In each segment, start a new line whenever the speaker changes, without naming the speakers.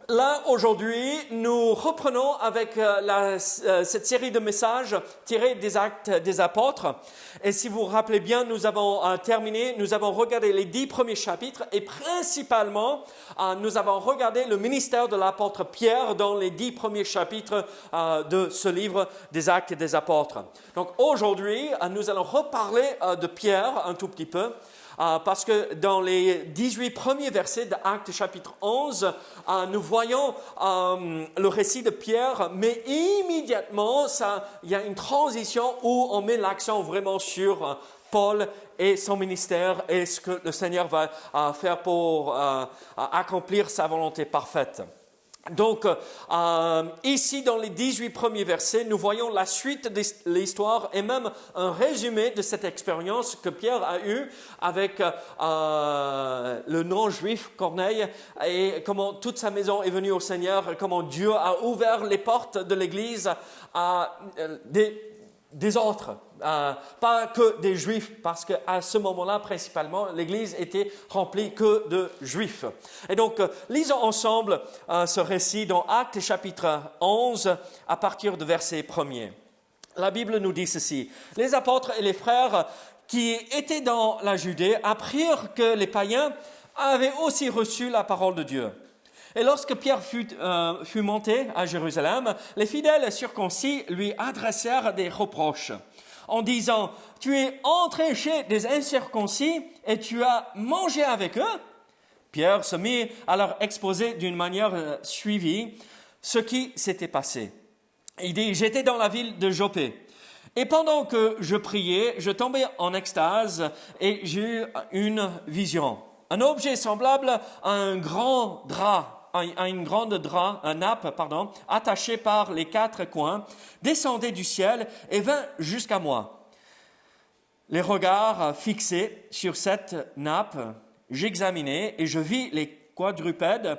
Là, aujourd'hui, nous reprenons avec cette série de messages tirés des Actes des Apôtres. Et si vous vous rappelez bien, nous avons regardé les 10 premiers chapitres et principalement, nous avons regardé le ministère de l'apôtre Pierre dans les 10 premiers chapitres de ce livre des Actes des Apôtres. Donc aujourd'hui, nous allons reparler de Pierre un tout petit peu. Parce que dans les 18 premiers versets de Actes chapitre 11, nous voyons le récit de Pierre, mais immédiatement, il y a une transition où on met l'accent vraiment sur Paul et son ministère et ce que le Seigneur va faire pour accomplir sa volonté parfaite. Donc, ici, dans les 18 premiers versets, nous voyons la suite de l'histoire et même un résumé de cette expérience que Pierre a eue avec le non-juif Corneille et comment toute sa maison est venue au Seigneur, et comment Dieu a ouvert les portes de l'Église à des autres, pas que des juifs, parce qu'à ce moment-là, principalement, l'Église était remplie que de juifs. Et donc, lisons ensemble ce récit dans Actes chapitre 11, à partir du verset 1er. La Bible nous dit ceci: « Les apôtres et les frères qui étaient dans la Judée apprirent que les païens avaient aussi reçu la parole de Dieu. Et lorsque Pierre fut monté à Jérusalem, les fidèles circoncis lui adressèrent des reproches en disant « Tu es entré chez des incirconcis et tu as mangé avec eux ?» Pierre se mit à leur exposer d'une manière suivie ce qui s'était passé. Il dit « J'étais dans la ville de Joppé. Et pendant que je priais, je tombais en extase et j'ai eu une vision. Un objet semblable à un nappe, attachée par les 4 coins, descendait du ciel et vint jusqu'à moi. Les regards fixés sur cette nappe, j'examinai et je vis les quadrupèdes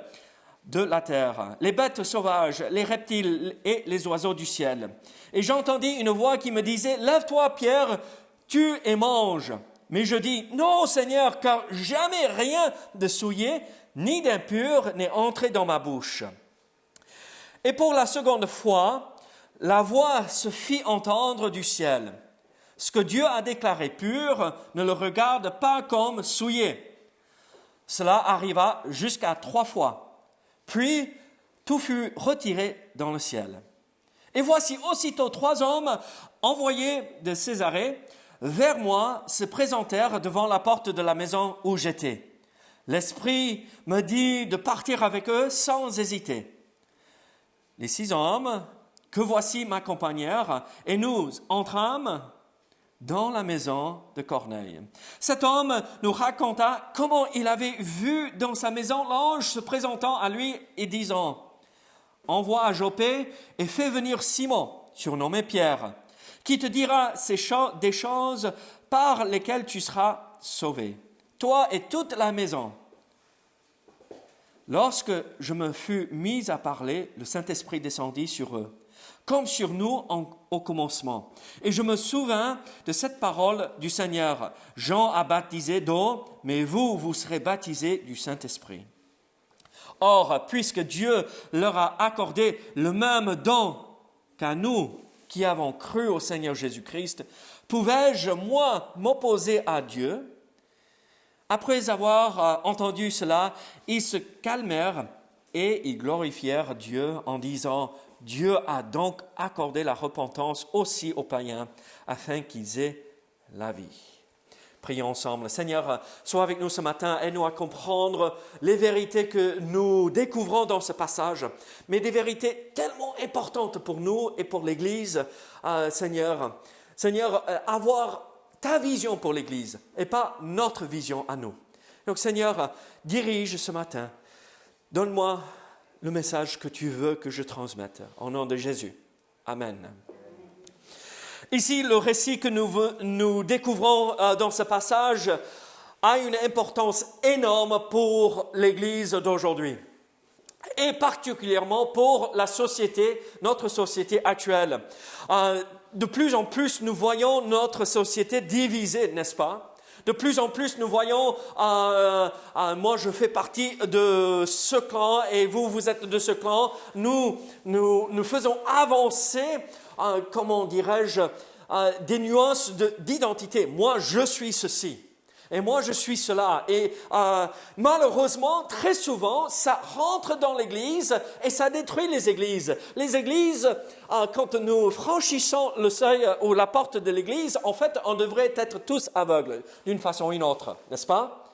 de la terre, les bêtes sauvages, les reptiles et les oiseaux du ciel. Et j'entendis une voix qui me disait « Lève-toi, Pierre, tue et mange. » Mais je dis « Non, Seigneur, car jamais rien de souillé ni d'impur n'est entré dans ma bouche. » Et pour la seconde fois, la voix se fit entendre du ciel. « Ce que Dieu a déclaré pur, ne le regarde pas comme souillé. » Cela arriva jusqu'à 3 fois. Puis, tout fut retiré dans le ciel. Et voici aussitôt 3 hommes envoyés de Césarée vers moi se présentèrent devant la porte de la maison où j'étais. L'Esprit me dit de partir avec eux sans hésiter. Les 6 hommes que voici m'accompagnèrent et nous entrâmes dans la maison de Corneille. Cet homme nous raconta comment il avait vu dans sa maison l'ange se présentant à lui et disant « Envoie à Joppé et fais venir Simon, surnommé Pierre, qui te dira des choses par lesquelles tu seras sauvé, toi et toute la maison. » Lorsque je me fus mis à parler, le Saint-Esprit descendit sur eux, comme sur nous au commencement. Et je me souvins de cette parole du Seigneur. Jean a baptisé d'eau, mais vous serez baptisés du Saint-Esprit. Or, puisque Dieu leur a accordé le même don qu'à nous qui avons cru au Seigneur Jésus-Christ, pouvais-je, moi, m'opposer à Dieu ? Après avoir entendu cela, ils se calmèrent et ils glorifièrent Dieu en disant « Dieu a donc accordé la repentance aussi aux païens afin qu'ils aient la vie. » Prions ensemble. Seigneur, sois avec nous ce matin, aide-nous à comprendre les vérités que nous découvrons dans ce passage, mais des vérités tellement importantes pour nous et pour l'Église, Seigneur. Seigneur, avoir ta vision pour l'Église et pas notre vision à nous. Donc Seigneur, dirige ce matin. Donne-moi le message que tu veux que je transmette. Au nom de Jésus. Amen. Ici, le récit que nous découvrons dans ce passage a une importance énorme pour l'Église d'aujourd'hui. Et particulièrement pour la société, notre société actuelle. De plus en plus, nous voyons notre société divisée, n'est-ce pas? De plus en plus, nous voyons, moi je fais partie de ce clan et vous êtes de ce clan. Nous faisons avancer, comment dirais-je, des nuances d'identité. Moi, je suis ceci. Et moi, je suis cela. Et malheureusement, très souvent, ça rentre dans l'Église et ça détruit les églises. Les églises, quand nous franchissons le seuil ou la porte de l'Église, en fait, on devrait être tous aveugles, d'une façon ou d'une autre, n'est-ce pas?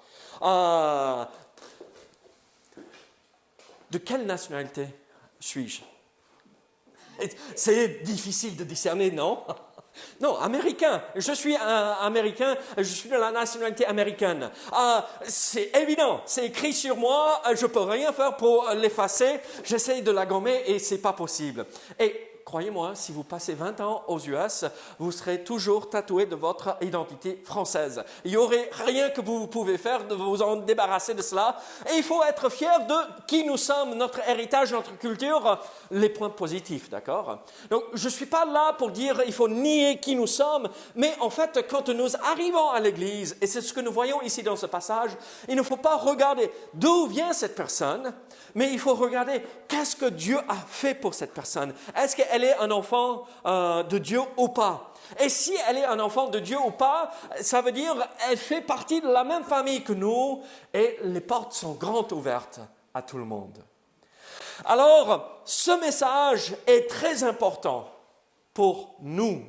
De quelle nationalité suis-je? C'est difficile de discerner, non? Non, américain. Je suis américain, je suis de la nationalité américaine. C'est évident, c'est écrit sur moi, je ne peux rien faire pour l'effacer. J'essaye de la gommer et ce n'est pas possible. Et croyez-moi, si vous passez 20 ans aux US, vous serez toujours tatoué de votre identité française. Il n'y aurait rien que vous pouvez faire de vous en débarrasser de cela. Et il faut être fier de qui nous sommes, notre héritage, notre culture, les points positifs, d'accord? Donc, je ne suis pas là pour dire il faut nier qui nous sommes, mais en fait, quand nous arrivons à l'Église, et c'est ce que nous voyons ici dans ce passage, il ne faut pas regarder d'où vient cette personne, mais il faut regarder qu'est-ce que Dieu a fait pour cette personne. Est-ce qu'elle est un enfant de Dieu ou pas? Et si elle est un enfant de Dieu ou pas, ça veut dire qu'elle fait partie de la même famille que nous et les portes sont grandes ouvertes à tout le monde. Alors, ce message est très important pour nous,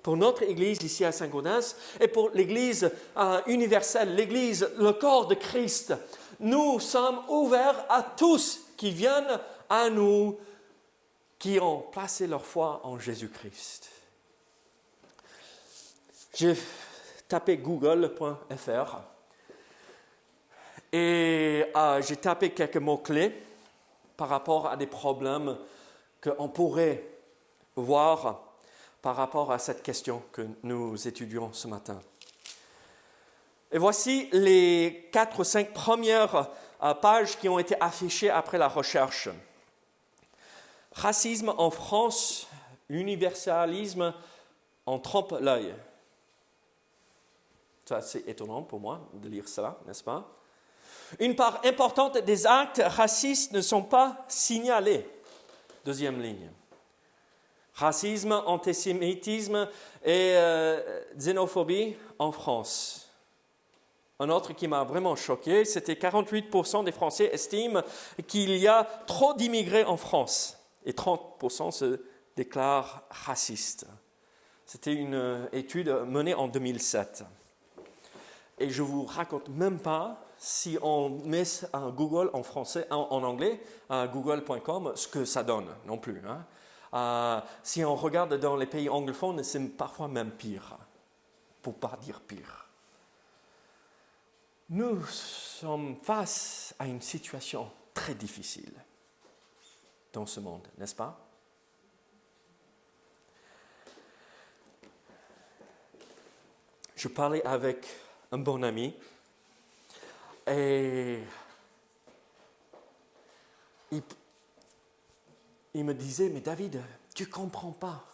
pour notre Église ici à Saint-Gaudens et pour l'Église universelle, l'Église, le corps de Christ. Nous sommes ouverts à tous qui viennent à nous, qui ont placé leur foi en Jésus-Christ. J'ai tapé google.fr et j'ai tapé quelques mots-clés par rapport à des problèmes qu'on pourrait voir par rapport à cette question que nous étudions ce matin. Et voici les 4 ou 5 premières pages qui ont été affichées après la recherche. Racisme en France, l'universalisme en trompe l'œil. C'est assez étonnant pour moi de lire cela, n'est-ce pas? Une part importante des actes racistes ne sont pas signalés. Deuxième ligne. Racisme, antisémitisme et xénophobie en France. Un autre qui m'a vraiment choqué, c'était 48% des Français estiment qu'il y a trop d'immigrés en France et 30% se déclarent racistes. C'était une étude menée en 2007. Et je ne vous raconte même pas, si on met un Google en français, en anglais, google.com, ce que ça donne non plus. Si on regarde dans les pays anglophones, c'est parfois même pire, pour ne pas dire pire. Nous sommes face à une situation très difficile dans ce monde, n'est-ce pas? Je parlais avec un bon ami et il me disait, mais David, tu ne comprends pas.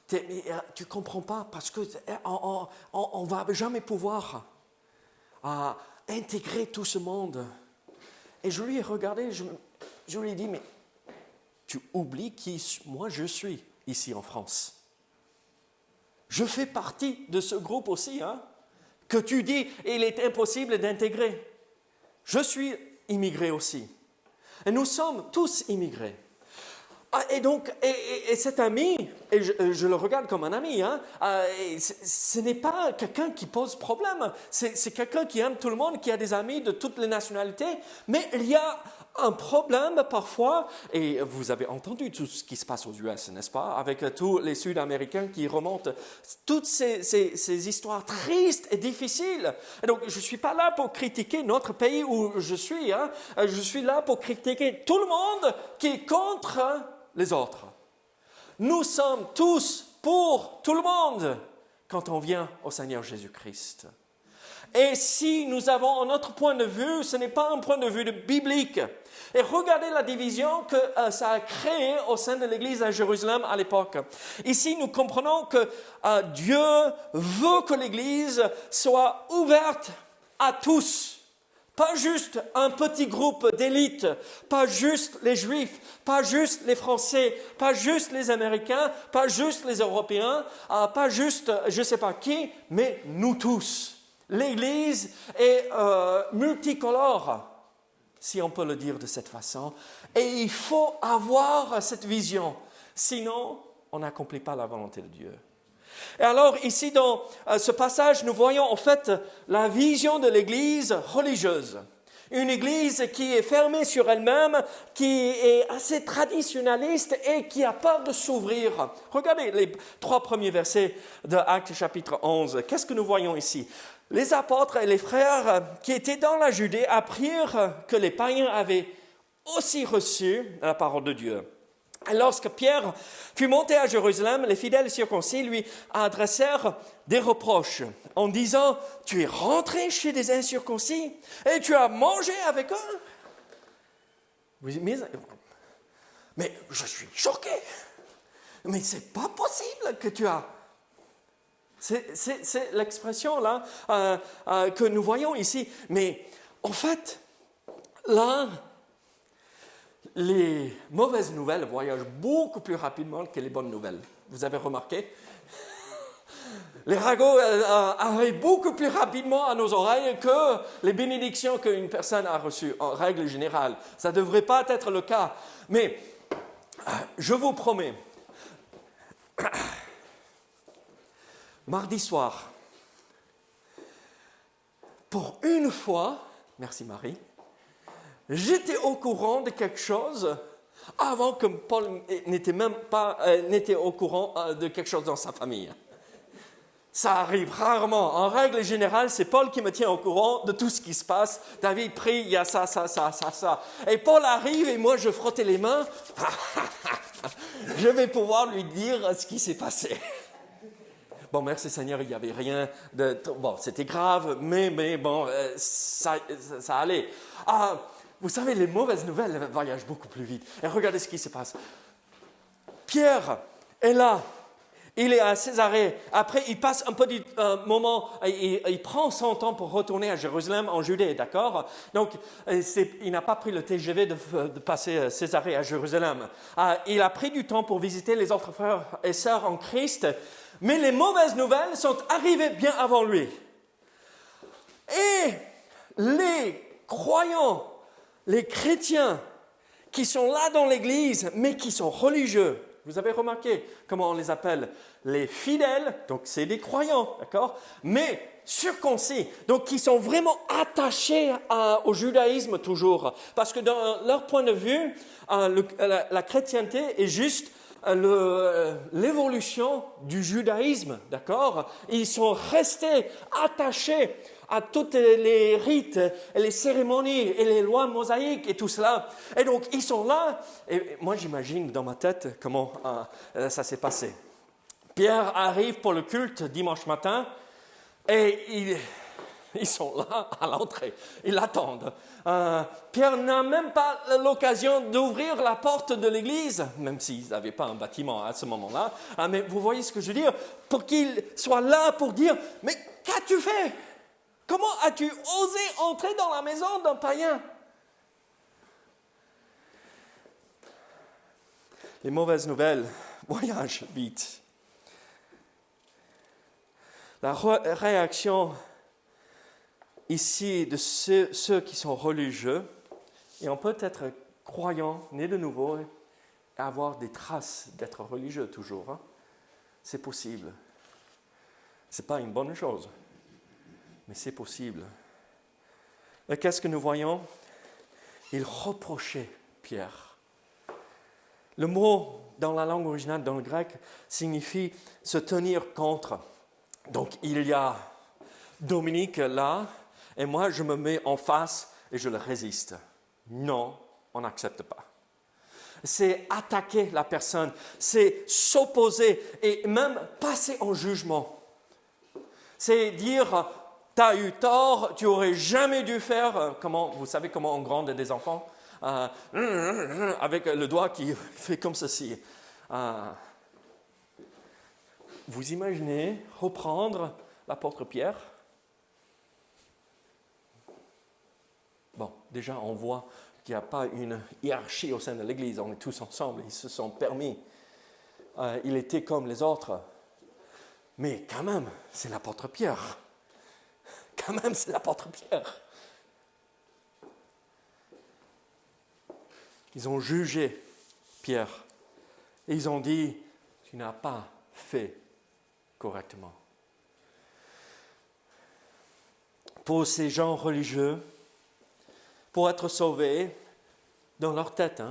Tu ne comprends pas parce qu'on ne va jamais pouvoir intégrer tout ce monde. Et je lui ai regardé, je lui ai dit, mais tu oublies qui moi je suis ici en France. Je fais partie de ce groupe aussi, que tu dis, il est impossible d'intégrer. Je suis immigré aussi. Et nous sommes tous immigrés. Et donc, et cet ami, et je le regarde comme un ami, ce n'est pas quelqu'un qui pose problème. C'est quelqu'un qui aime tout le monde, qui a des amis de toutes les nationalités. Mais il y a un problème parfois, et vous avez entendu tout ce qui se passe aux US, n'est-ce pas? Avec tous les Sud-Américains qui remontent. Toutes ces histoires tristes et difficiles. Et donc, je ne suis pas là pour critiquer notre pays où je suis. Je suis là pour critiquer tout le monde qui est contre les autres. Nous sommes tous pour tout le monde quand on vient au Seigneur Jésus-Christ. Et si nous avons un autre point de vue, ce n'est pas un point de vue biblique. Et regardez la division que ça a créée au sein de l'Église à Jérusalem à l'époque. Ici, nous comprenons que Dieu veut que l'Église soit ouverte à tous. Pas juste un petit groupe d'élite, pas juste les Juifs, pas juste les Français, pas juste les Américains, pas juste les Européens, pas juste je ne sais pas qui, mais nous tous. L'Église est multicolore, si on peut le dire de cette façon, et il faut avoir cette vision, sinon on n'accomplit pas la volonté de Dieu. Et alors, ici, dans ce passage, nous voyons en fait la vision de l'Église religieuse. Une Église qui est fermée sur elle-même, qui est assez traditionnaliste et qui a peur de s'ouvrir. Regardez les 3 premiers versets de Actes chapitre 11. Qu'est-ce que nous voyons ici? Les apôtres et les frères qui étaient dans la Judée apprirent que les païens avaient aussi reçu la parole de Dieu. Et lorsque Pierre fut monté à Jérusalem, les fidèles circoncis lui adressèrent des reproches en disant « Tu es rentré chez des incirconcis et tu as mangé avec eux ?» Mais je suis choqué. Mais ce n'est pas possible que tu as... C'est l'expression là que nous voyons ici. Mais en fait, là... Les mauvaises nouvelles voyagent beaucoup plus rapidement que les bonnes nouvelles. Vous avez remarqué? Les ragots arrivent beaucoup plus rapidement à nos oreilles que les bénédictions qu'une personne a reçues, en règle générale. Ça ne devrait pas être le cas. Mais je vous promets, mardi soir, pour une fois, merci Marie, j'étais au courant de quelque chose avant que Paul n'était au courant de quelque chose dans sa famille. Ça arrive rarement. En règle générale, c'est Paul qui me tient au courant de tout ce qui se passe. David prie, il y a ça. Et Paul arrive et moi je frottais les mains. Je vais pouvoir lui dire ce qui s'est passé. Bon, merci Seigneur, il n'y avait rien de... Bon, c'était grave, mais bon, ça allait. Vous savez, les mauvaises nouvelles voyagent beaucoup plus vite. Et regardez ce qui se passe. Pierre est là. Il est à Césarée. Après, il passe un petit moment, il prend son temps pour retourner à Jérusalem, en Judée, d'accord? Donc, il n'a pas pris le TGV de passer Césarée à Jérusalem. Il a pris du temps pour visiter les autres frères et sœurs en Christ, mais les mauvaises nouvelles sont arrivées bien avant lui. Et les croyants, les chrétiens qui sont là dans l'Église, mais qui sont religieux, vous avez remarqué comment on les appelle? Les fidèles, donc c'est des croyants, d'accord? Mais circoncis, donc qui sont vraiment attachés au judaïsme toujours. Parce que dans leur point de vue, la chrétienté est juste l'évolution du judaïsme, d'accord? Ils sont restés attachés à tous les rites et les cérémonies et les lois mosaïques et tout cela. Et donc, ils sont là. Et moi, j'imagine dans ma tête comment ça s'est passé. Pierre arrive pour le culte dimanche matin et ils sont là à l'entrée. Ils l'attendent. Pierre n'a même pas l'occasion d'ouvrir la porte de l'église, même s'ils n'avaient pas un bâtiment à ce moment-là. Mais vous voyez ce que je veux dire? Pour qu'il soit là pour dire « Mais qu'as-tu fait? Comment as-tu osé entrer dans la maison d'un païen ?» Les mauvaises nouvelles voyagent vite. La réaction ici de ceux qui sont religieux, et on peut être croyant, né de nouveau, et avoir des traces d'être religieux toujours. Hein? C'est possible. Ce n'est pas une bonne chose, mais c'est possible. Et qu'est-ce que nous voyons? Il reprochait Pierre. Le mot dans la langue originale, dans le grec, signifie se tenir contre. Donc il y a Dominique là, et moi je me mets en face et je le résiste. Non, on n'accepte pas. C'est attaquer la personne, c'est s'opposer et même passer en jugement. C'est dire, tu as eu tort, tu aurais jamais dû faire, vous savez comment on gronde des enfants? Avec le doigt qui fait comme ceci. Vous imaginez reprendre l'apôtre Pierre? Bon, déjà on voit qu'il n'y a pas une hiérarchie au sein de l'Église, on est tous ensemble, ils se sont permis. Il était comme les autres. Mais quand même, c'est l'apôtre Pierre. Quand même, c'est l'apôtre Pierre. Ils ont jugé Pierre. Et ils ont dit, tu n'as pas fait correctement. Pour ces gens religieux, pour être sauvés, dans leur tête,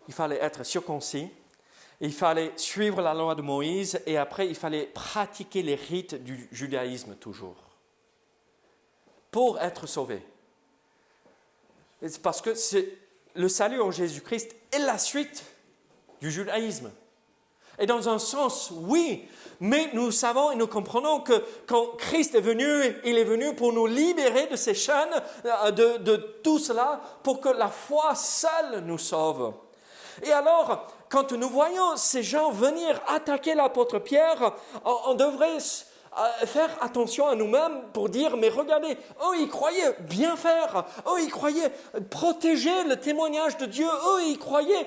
il fallait être circoncis, il fallait suivre la loi de Moïse et après il fallait pratiquer les rites du judaïsme toujours. Pour être sauvé. C'est parce que le salut en Jésus-Christ est la suite du judaïsme. Et dans un sens, oui, mais nous savons et nous comprenons que quand Christ est venu, il est venu pour nous libérer de ces chaînes, de tout cela, pour que la foi seule nous sauve. Et alors, quand nous voyons ces gens venir attaquer l'apôtre Pierre, on devrait faire attention à nous-mêmes pour dire, mais regardez, ils croyaient bien faire, ils croyaient protéger le témoignage de Dieu, ils croyaient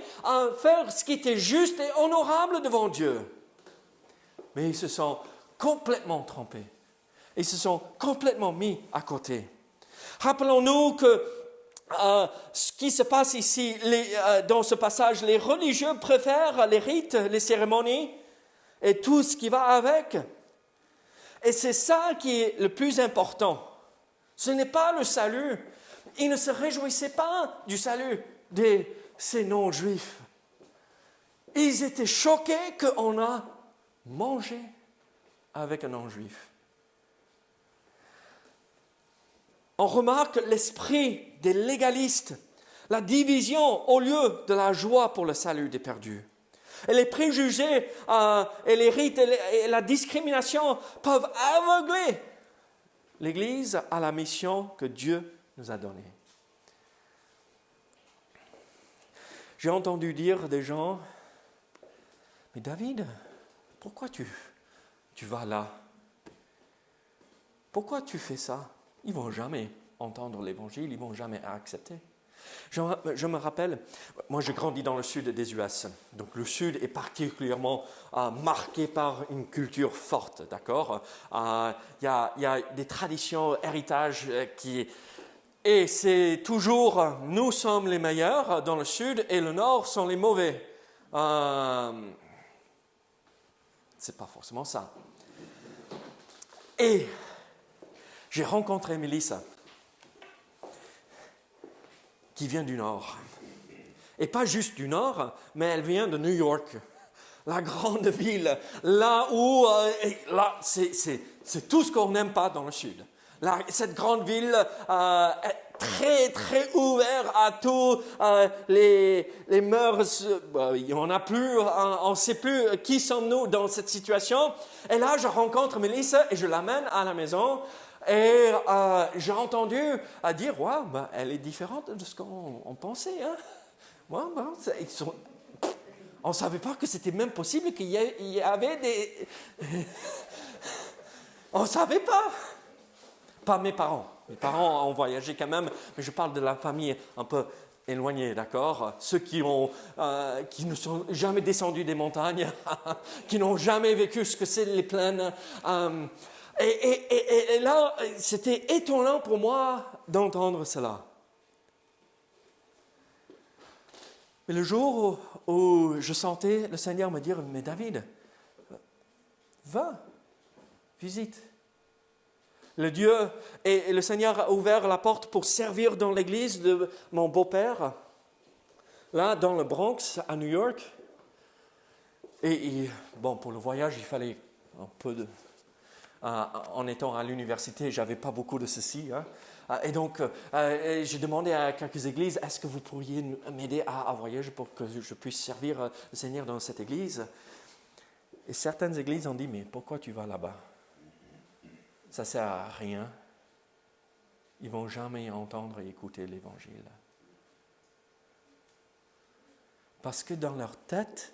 faire ce qui était juste et honorable devant Dieu. Mais ils se sont complètement trompés. Ils se sont complètement mis à côté. Rappelons-nous que ce qui se passe ici, dans ce passage, les religieux préfèrent les rites, les cérémonies et tout ce qui va avec. Et c'est ça qui est le plus important. Ce n'est pas le salut. Ils ne se réjouissaient pas du salut de ces non-juifs. Ils étaient choqués qu'on a mangé avec un non-juif. On remarque l'esprit des légalistes, la division au lieu de la joie pour le salut des perdus. Et les préjugés et les rites et la discrimination peuvent aveugler l'Église à la mission que Dieu nous a donnée. J'ai entendu dire des gens, mais David, pourquoi tu vas là? Pourquoi tu fais ça? Ils ne vont jamais entendre l'Évangile, ils ne vont jamais accepter. Je me rappelle, moi j'ai grandi dans le sud des US, donc le sud est particulièrement marqué par une culture forte, d'accord? Il y a des traditions, héritages et c'est toujours, nous sommes les meilleurs dans le sud et le nord sont les mauvais. C'est pas forcément ça. Et j'ai rencontré Mélissa, qui vient du Nord. Et pas juste du Nord, mais elle vient de New York, la grande ville, là où c'est tout ce qu'on n'aime pas dans le Sud. Cette grande ville est très, très ouverte à tous les mœurs. Il n'y en a plus, on ne sait plus qui sommes-nous dans cette situation. Et là, je rencontre Mélissa et je l'amène à la maison. Et j'ai entendu dire, ouais, elle est différente de ce qu'on pensait. Ouais, on ne savait pas que c'était même possible qu'il y avait des... On ne savait pas. Pas mes parents. Mes parents ont voyagé quand même, mais je parle de la famille un peu éloignée, d'accord? Ceux qui ne sont jamais descendus des montagnes, qui n'ont jamais vécu ce que c'est les plaines. Et là, c'était étonnant pour moi d'entendre cela. Mais le jour où je sentais le Seigneur me dire, mais David, va, visite. Le Dieu et le Seigneur a ouvert la porte pour servir dans l'église de mon beau-père, là dans le Bronx, à New York. Et pour le voyage, il fallait un peu de... en étant à l'université, je n'avais pas beaucoup de ceci. Et donc, j'ai demandé à quelques églises, est-ce que vous pourriez m'aider à voyager pour que je puisse servir le Seigneur dans cette église? Et certaines églises ont dit, mais pourquoi tu vas là-bas? ça ne sert à rien. Ils ne vont jamais entendre et écouter l'Évangile. Parce que dans leur tête,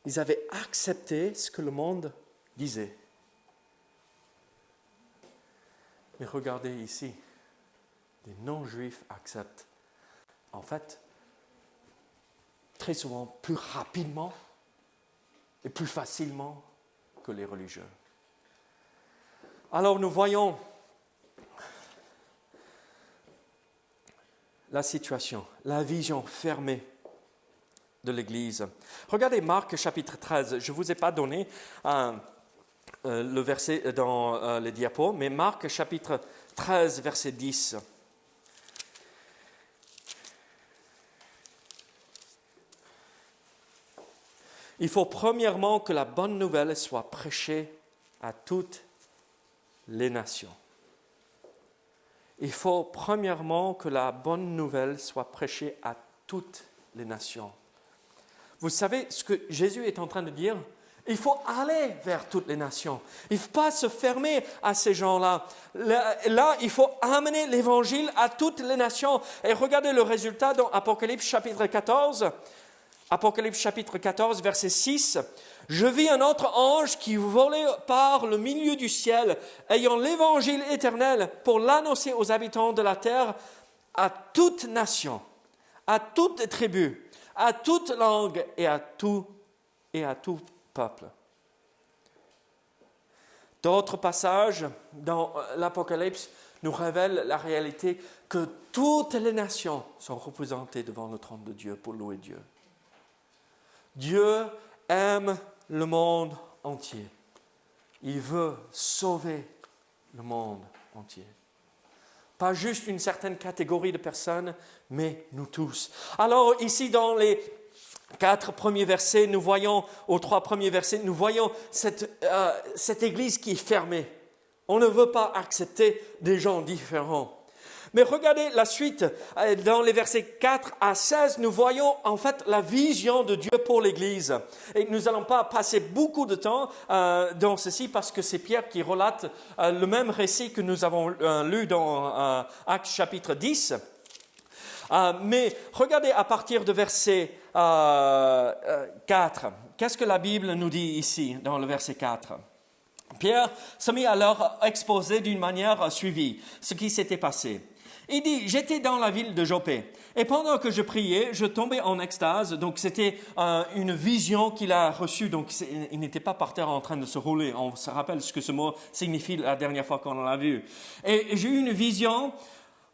ils avaient accepté ce que le monde disait. Mais regardez ici, les non-juifs acceptent, en fait, très souvent plus rapidement et plus facilement que les religieux. Alors nous voyons la situation, la vision fermée de l'Église. Regardez Marc chapitre 13. Je ne vous ai pas donné le verset dans les diapos, mais Marc chapitre 13, verset 10. Il faut premièrement que la bonne nouvelle soit prêchée à toutes les nations. Il faut premièrement que la bonne nouvelle soit prêchée à toutes les nations. Vous savez ce que Jésus est en train de dire? Il faut aller vers toutes les nations. Il ne faut pas se fermer à ces gens-là. Là, il faut amener l'Évangile à toutes les nations. Et regardez le résultat dans Apocalypse chapitre 14. Apocalypse chapitre 14, verset 6. « Je vis un autre ange qui volait par le milieu du ciel, ayant l'Évangile éternel pour l'annoncer aux habitants de la terre, à toute nation, à toute tribu, à toute langue et à tout peuple. » D'autres passages dans l'Apocalypse nous révèlent la réalité que toutes les nations sont représentées devant le trône de Dieu pour louer Dieu. Dieu aime le monde entier. Il veut sauver le monde entier. Pas juste une certaine catégorie de personnes, mais nous tous. Alors ici, dans les 4 premiers versets, nous voyons, aux 3 premiers versets, nous voyons cette église qui est fermée. On ne veut pas accepter des gens différents. Mais regardez la suite, dans les versets 4 à 16, nous voyons en fait la vision de Dieu pour l'Église. Et nous n'allons pas passer beaucoup de temps dans ceci parce que c'est Pierre qui relate le même récit que nous avons lu dans Actes chapitre 10. Mais regardez à partir de verset 4, qu'est-ce que la Bible nous dit ici dans le verset 4 ? Pierre se mit à leur exposer d'une manière suivie ce qui s'était passé. Il dit, j'étais dans la ville de Jopé et pendant que je priais, je tombais en extase. Donc c'était une vision qu'il a reçue. Donc il n'était pas par terre en train de se rouler. On se rappelle ce que ce mot signifie la dernière fois qu'on l'a vu. Et j'ai eu une vision,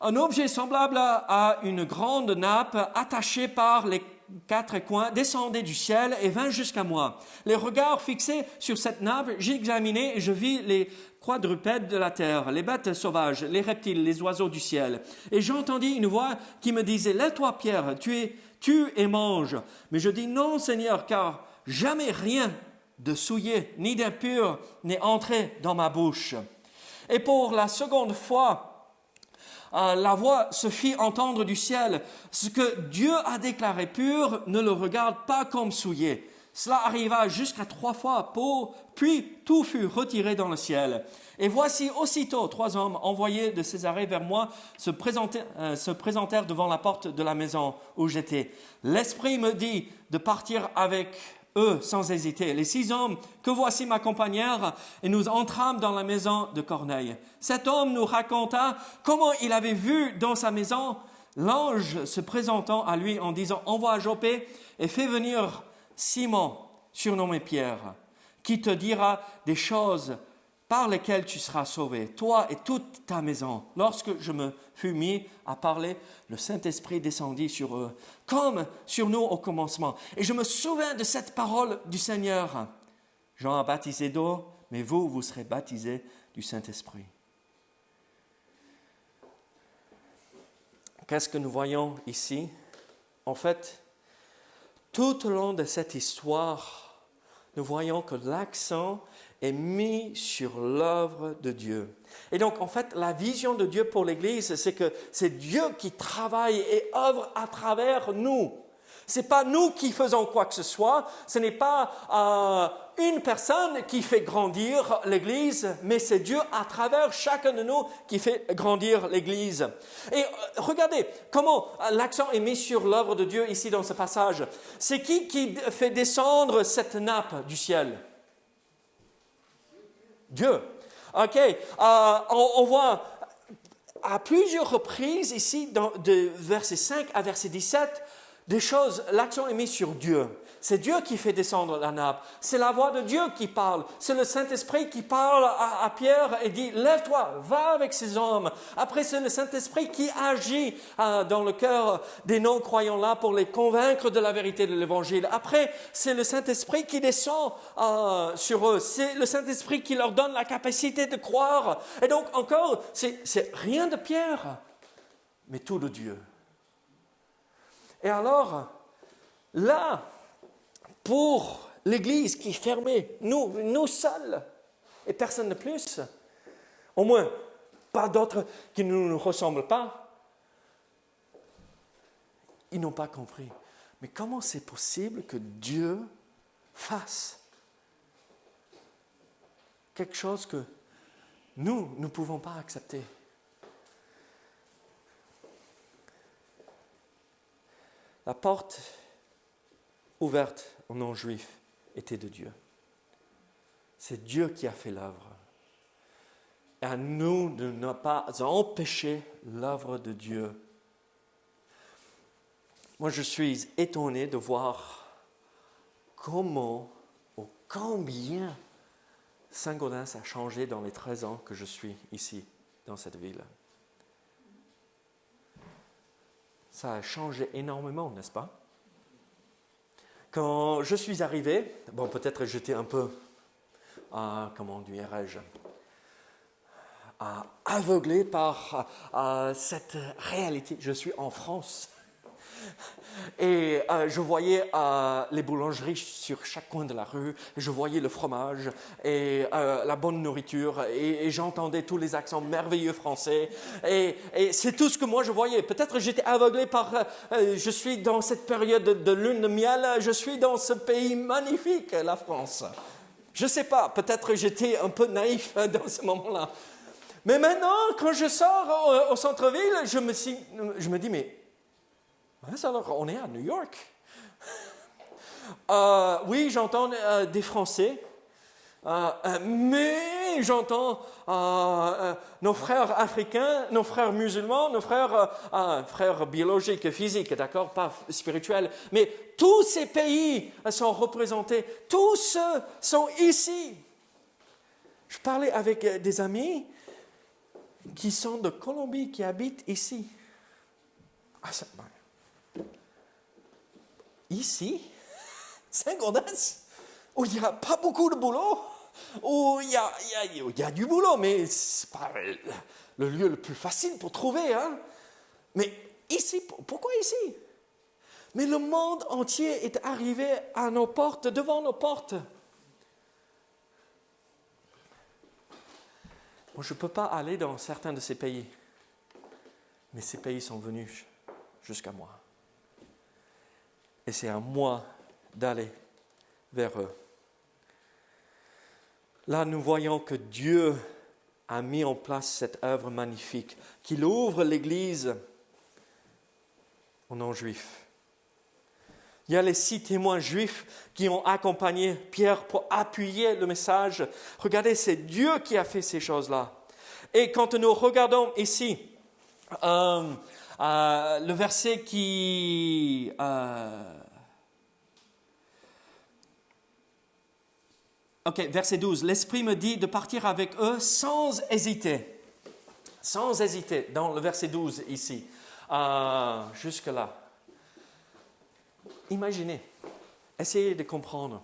un objet semblable à une grande nappe attachée par les 4 coins descendait du ciel et vint jusqu'à moi. Les regards fixés sur cette nappe, j'examinais et je vis les quadrupèdes de la terre, les bêtes sauvages, les reptiles, les oiseaux du ciel. Et j'entendis une voix qui me disait, lève-toi Pierre, tue et mange. Mais je dis, non Seigneur, car jamais rien de souillé ni d'impur n'est entré dans ma bouche. Et pour la seconde fois, la voix se fit entendre du ciel. Ce que Dieu a déclaré pur, ne le regarde pas comme souillé. Cela arriva jusqu'à 3 fois, puis tout fut retiré dans le ciel. Et voici aussitôt 3 hommes envoyés de Césarée vers moi se présentèrent devant la porte de la maison où j'étais. L'Esprit me dit de partir avec eux sans hésiter. Les 6 hommes que voici m'accompagnèrent et nous entrâmes dans la maison de Corneille. Cet homme nous raconta comment il avait vu dans sa maison l'ange se présentant à lui en disant « Envoie à Jopé et fais venir Simon, surnommé Pierre, qui te dira des choses par lesquelles tu seras sauvé, toi et toute ta maison. » Lorsque je me fus mis à parler, le Saint-Esprit descendit sur eux, comme sur nous au commencement. Et je me souviens de cette parole du Seigneur. Jean a baptisé d'eau, mais vous serez baptisés du Saint-Esprit. Qu'est-ce que nous voyons ici? En fait, tout au long de cette histoire, nous voyons que l'accent est mis sur l'œuvre de Dieu. Et donc, en fait, la vision de Dieu pour l'Église, c'est que c'est Dieu qui travaille et œuvre à travers nous. Ce n'est pas nous qui faisons quoi que ce soit. Ce n'est pas une personne qui fait grandir l'Église, mais c'est Dieu à travers chacun de nous qui fait grandir l'Église. Et regardez comment l'accent est mis sur l'œuvre de Dieu ici dans ce passage. C'est qui fait descendre cette nappe du ciel? Dieu. OK. On voit à plusieurs reprises ici, de verset 5 à verset 17, des choses, l'accent est mis sur Dieu. C'est Dieu qui fait descendre la nappe. C'est la voix de Dieu qui parle. C'est le Saint-Esprit qui parle à Pierre et dit « Lève-toi, va avec ces hommes ». Après, c'est le Saint-Esprit qui agit dans le cœur des non-croyants là pour les convaincre de la vérité de l'Évangile. Après, c'est le Saint-Esprit qui descend sur eux. C'est le Saint-Esprit qui leur donne la capacité de croire. Et donc, encore, c'est rien de Pierre, mais tout de Dieu. Et alors, là, pour l'Église qui est fermée, nous seuls, et personne de plus, au moins pas d'autres qui ne nous ressemblent pas, ils n'ont pas compris. Mais comment c'est possible que Dieu fasse quelque chose que nous ne pouvons pas accepter? La porte ouverte aux non-juifs était de Dieu. C'est Dieu qui a fait l'œuvre. Et à nous de ne pas empêcher l'œuvre de Dieu. Moi, je suis étonné de voir comment ou combien Saint-Gaudens a changé dans les 13 ans que je suis ici, dans cette ville. Ça a changé énormément, n'est-ce pas? Quand je suis arrivé, bon, peut-être j'étais un peu, comment dirais-je, aveuglé par cette réalité. Je suis en France. Et je voyais les boulangeries sur chaque coin de la rue, je voyais le fromage et la bonne nourriture, et j'entendais tous les accents merveilleux français, et c'est tout ce que moi je voyais. Peut-être j'étais aveuglé par, je suis dans cette période de lune de miel, je suis dans ce pays magnifique, la France. Je ne sais pas, peut-être j'étais un peu naïf dans ce moment-là. Mais maintenant, quand je sors au centre-ville, je me dis, mais alors, on est à New York. Oui, j'entends des Français, mais j'entends nos frères africains, nos frères musulmans, nos frères biologiques et physiques, d'accord, pas spirituels. Mais tous ces pays sont représentés, tous sont ici. Je parlais avec des amis qui sont de Colombie, qui habitent ici. Ici, Saint-Gaudens, où il n'y a pas beaucoup de boulot, où il y a du boulot, mais ce n'est pas le lieu le plus facile pour trouver. Hein? Mais ici, pourquoi ici? Mais le monde entier est arrivé à nos portes, devant nos portes. Moi, je ne peux pas aller dans certains de ces pays, mais ces pays sont venus jusqu'à moi. Et c'est à moi d'aller vers eux. Là, nous voyons que Dieu a mis en place cette œuvre magnifique, qu'il ouvre l'Église aux non-juifs. Il y a les 6 témoins juifs qui ont accompagné Pierre pour appuyer le message. Regardez, c'est Dieu qui a fait ces choses-là. Et quand nous regardons ici, le verset qui... verset 12. L'Esprit me dit de partir avec eux sans hésiter. Sans hésiter, dans le verset 12 ici. Jusque-là. Imaginez, essayez de comprendre.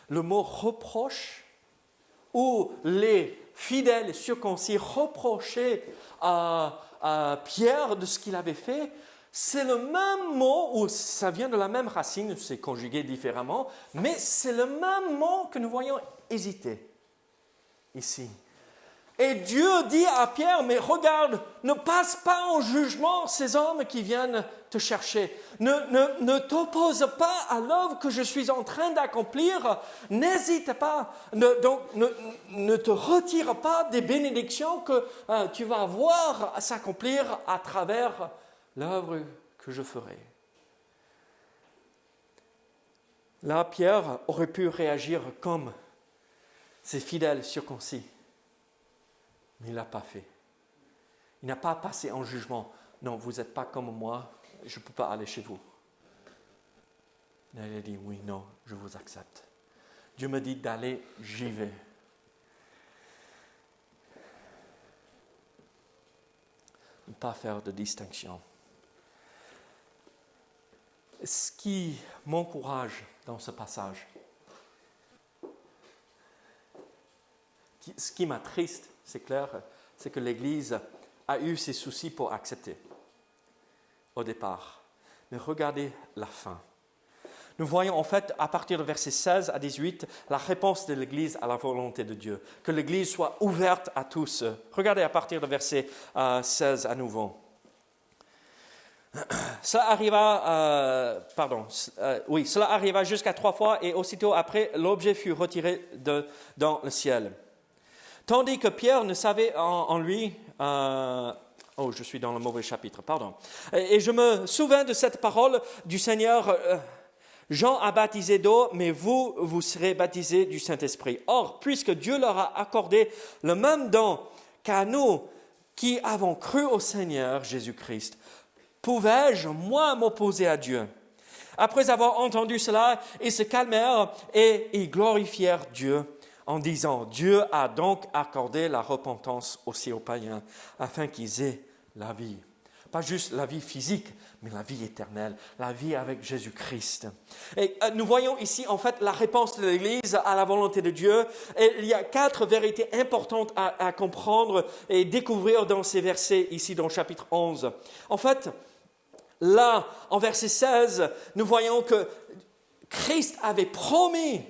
Le mot reproche, où les fidèles circoncis reprochaient à Pierre de ce qu'il avait fait, c'est le même mot, ou ça vient de la même racine, c'est conjugué différemment, mais c'est le même mot que nous voyons hésiter ici. Et Dieu dit à Pierre, mais regarde, ne passe pas en jugement ces hommes qui viennent te chercher. Ne t'oppose pas à l'œuvre que je suis en train d'accomplir. N'hésite pas. Ne te retire pas des bénédictions que tu vas voir s'accomplir à travers l'œuvre que je ferai. Là, Pierre aurait pu réagir comme ses fidèles circoncis. Mais il ne l'a pas fait. Il n'a pas passé en jugement. Non, vous n'êtes pas comme moi, je ne peux pas aller chez vous. Il a dit, oui, non, je vous accepte. Dieu me dit d'aller, j'y vais. Ne pas faire de distinction. Ce qui m'encourage dans ce passage, ce qui m'attriste, c'est clair, c'est que l'Église a eu ses soucis pour accepter au départ. Mais regardez la fin. Nous voyons en fait, à partir de versets 16 à 18, la réponse de l'Église à la volonté de Dieu. Que l'Église soit ouverte à tous. Regardez à partir de verset 16 à nouveau. Cela arriva jusqu'à 3 fois et aussitôt après, l'objet fut retiré dans le ciel. Tandis que Pierre ne savait en lui... je suis dans le mauvais chapitre, pardon. Et je me souviens de cette parole du Seigneur. Jean a baptisé d'eau, mais vous serez baptisés du Saint-Esprit. Or, puisque Dieu leur a accordé le même don qu'à nous qui avons cru au Seigneur Jésus-Christ, pouvais-je, moi, m'opposer à Dieu? Après avoir entendu cela, ils se calmèrent et ils glorifièrent Dieu en disant, Dieu a donc accordé la repentance aussi aux païens, afin qu'ils aient la vie. Pas juste la vie physique, mais la vie éternelle, la vie avec Jésus-Christ. Et nous voyons ici, en fait, la réponse de l'Église à la volonté de Dieu. Et il y a 4 vérités importantes à comprendre et découvrir dans ces versets, ici dans le chapitre 11. En fait, là, en verset 16, nous voyons que Christ avait promis.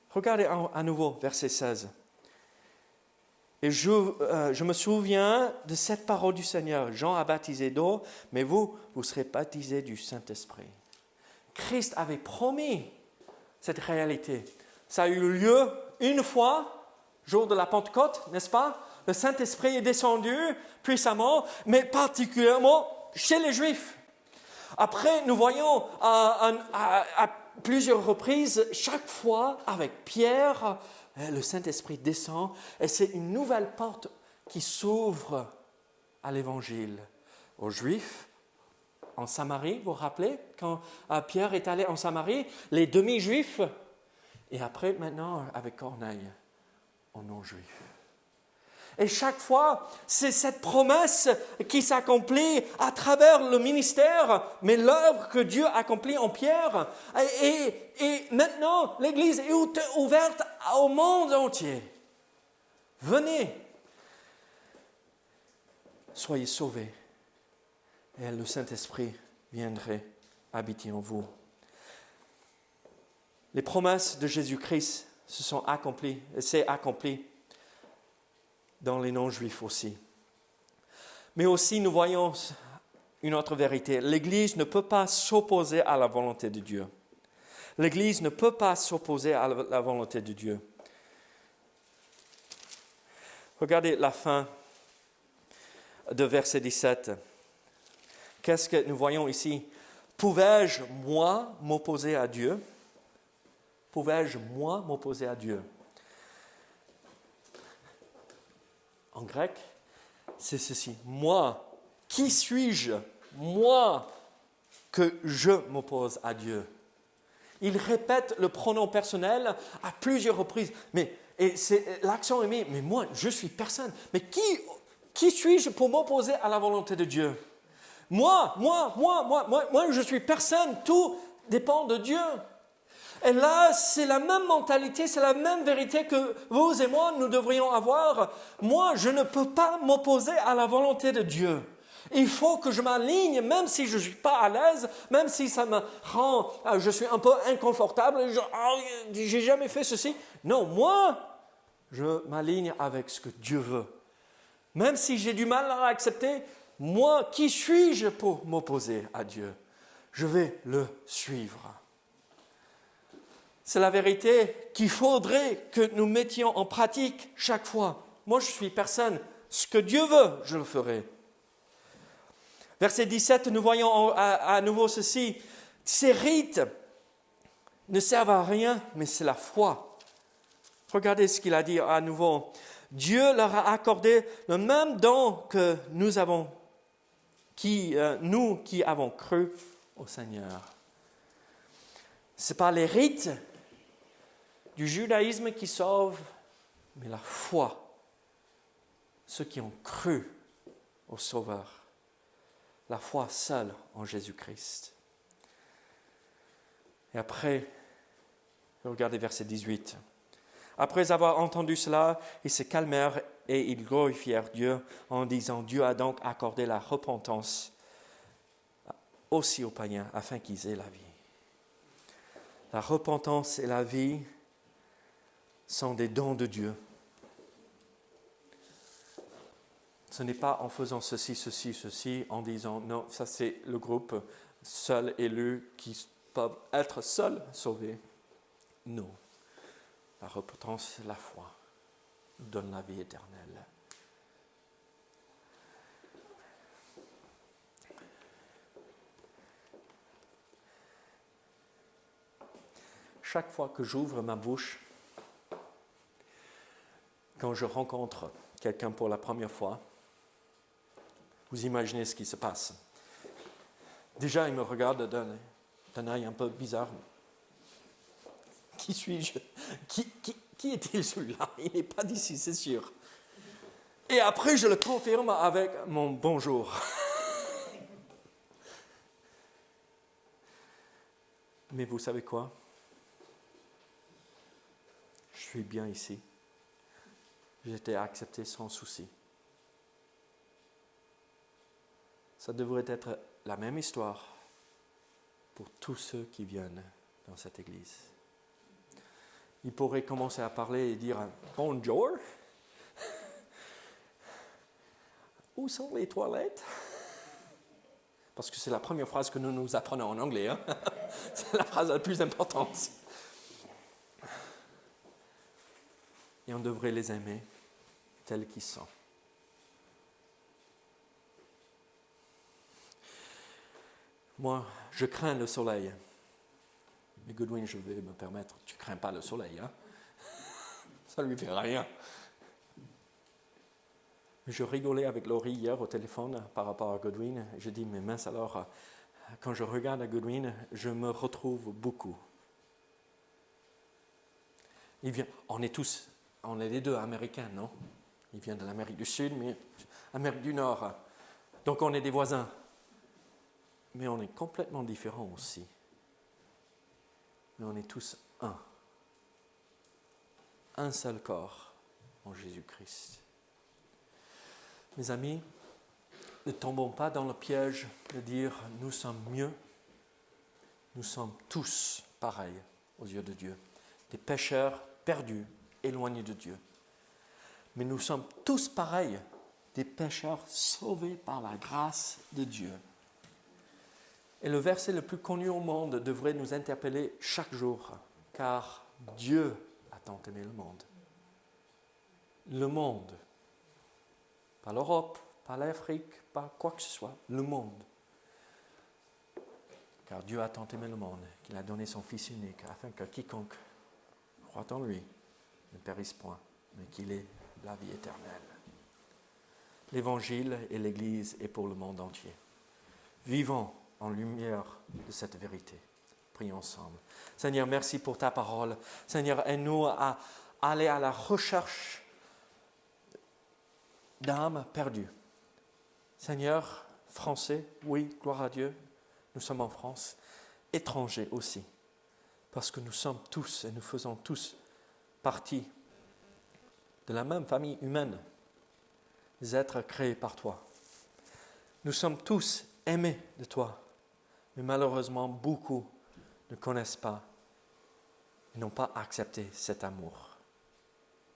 Regardez à nouveau, verset 16. Et je me souviens de cette parole du Seigneur. Jean a baptisé d'eau, mais vous serez baptisés du Saint-Esprit. Christ avait promis cette réalité. Ça a eu lieu une fois, jour de la Pentecôte, n'est-ce pas? Le Saint-Esprit est descendu puissamment, mais particulièrement chez les Juifs. Après, nous voyons à plusieurs reprises, chaque fois avec Pierre, le Saint-Esprit descend et c'est une nouvelle porte qui s'ouvre à l'Évangile. Aux Juifs, en Samarie, vous vous rappelez, quand Pierre est allé en Samarie, les demi-Juifs, et après maintenant avec Corneille, aux non-Juifs. Et chaque fois, c'est cette promesse qui s'accomplit à travers le ministère, mais l'œuvre que Dieu accomplit en Pierre. Et maintenant, l'Église est ouverte au monde entier. Venez, soyez sauvés, et le Saint-Esprit viendrait habiter en vous. Les promesses de Jésus-Christ se sont accomplies, c'est accompli dans les non-juifs aussi. Mais aussi, nous voyons une autre vérité. L'Église ne peut pas s'opposer à la volonté de Dieu. L'Église ne peut pas s'opposer à la volonté de Dieu. Regardez la fin de verset 17. Qu'est-ce que nous voyons ici? Pouvais-je, moi, m'opposer à Dieu? Pouvais-je, moi, m'opposer à Dieu? En grec, c'est ceci. Moi, qui suis-je? Moi, que je m'oppose à Dieu. Il répète le pronom personnel à plusieurs reprises. L'accent est mis, mais moi, je suis personne. Mais qui suis-je pour m'opposer à la volonté de Dieu? Moi, je suis personne. Tout dépend de Dieu. Et là, c'est la même mentalité, c'est la même vérité que vous et moi, nous devrions avoir. Moi, je ne peux pas m'opposer à la volonté de Dieu. Il faut que je m'aligne, même si je ne suis pas à l'aise, même si ça me rend, je suis un peu inconfortable, j'ai jamais fait ceci. Non, moi, je m'aligne avec ce que Dieu veut. Même si j'ai du mal à l'accepter, moi, qui suis-je pour m'opposer à Dieu? Je vais le suivre. C'est la vérité qu'il faudrait que nous mettions en pratique chaque fois. Moi, je suis personne. Ce que Dieu veut, je le ferai. Verset 17, nous voyons à nouveau ceci. Ces rites ne servent à rien, mais c'est la foi. Regardez ce qu'il a dit à nouveau. Dieu leur a accordé le même don que nous qui avons cru au Seigneur. Ce n'est pas les rites du judaïsme qui sauvent, mais la foi. Ceux qui ont cru au Sauveur. La foi seule en Jésus-Christ. Et après, regardez verset 18. Après avoir entendu cela, ils se calmèrent et ils glorifièrent Dieu en disant, Dieu a donc accordé la repentance aussi aux païens afin qu'ils aient la vie. La repentance et la vie sont des dons de Dieu. Ce n'est pas en faisant ceci, en disant, non, ça c'est le groupe seul élu qui peuvent être seuls sauvés. Non. La repentance, la foi, donne la vie éternelle. Chaque fois que j'ouvre ma bouche, quand je rencontre quelqu'un pour la première fois, vous imaginez ce qui se passe. Déjà, il me regarde d'un œil un peu bizarre. Qui suis-je? Qui est-il celui-là? Il n'est pas d'ici, c'est sûr. Et après, je le confirme avec mon bonjour. Mais vous savez quoi? Je suis bien ici. J'ai été accepté sans souci. Ça devrait être la même histoire pour tous ceux qui viennent dans cette église. Ils pourraient commencer à parler et dire « Bonjour ». Où sont les toilettes? Parce que c'est la première phrase que nous apprenons en anglais. Hein? C'est la phrase la plus importante. Et on devrait les aimer tels qu'ils sont. Moi, je crains le soleil. Mais Goodwin, je vais me permettre, tu ne crains pas le soleil, hein? Ça ne lui fait rien. Je rigolais avec Laurie hier au téléphone par rapport à Goodwin. Je dis, mais mince alors, quand je regarde à Goodwin, je me retrouve beaucoup. On est les deux américains, non? Il vient de l'Amérique du Sud, mais Amérique du Nord. Donc on est des voisins. Mais on est complètement différents aussi. Mais on est tous un. Un seul corps en Jésus-Christ. Mes amis, ne tombons pas dans le piège de dire nous sommes mieux. Nous sommes tous pareils aux yeux de Dieu. Des pécheurs perdus, éloignés de Dieu. Mais nous sommes tous pareils, des pécheurs sauvés par la grâce de Dieu. Et le verset le plus connu au monde devrait nous interpeller chaque jour, car Dieu a tant aimé le monde. Le monde, pas l'Europe, pas l'Afrique, pas quoi que ce soit, le monde. Car Dieu a tant aimé le monde qu'il a donné son Fils unique, afin que quiconque croit en lui ne périsse point, mais qu'il ait la vie éternelle. L'Évangile et l'Église est pour le monde entier. Vivons en lumière de cette vérité. Prions ensemble. Seigneur, merci pour ta parole. Seigneur, aide-nous à aller à la recherche d'âmes perdues. Seigneur, Français, oui, gloire à Dieu, nous sommes en France, étrangers aussi, parce que nous sommes tous et nous faisons tous partie de la même famille humaine, des êtres créés par toi. Nous sommes tous aimés de toi, mais malheureusement, beaucoup ne connaissent pas et n'ont pas accepté cet amour.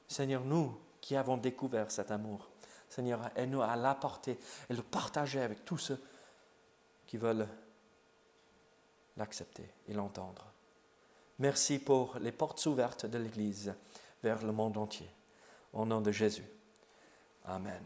Seigneur, nous qui avons découvert cet amour, Seigneur, aide-nous à l'apporter et le partager avec tous ceux qui veulent l'accepter et l'entendre. Merci pour les portes ouvertes de l'Église vers le monde entier. Au nom de Jésus. Amen.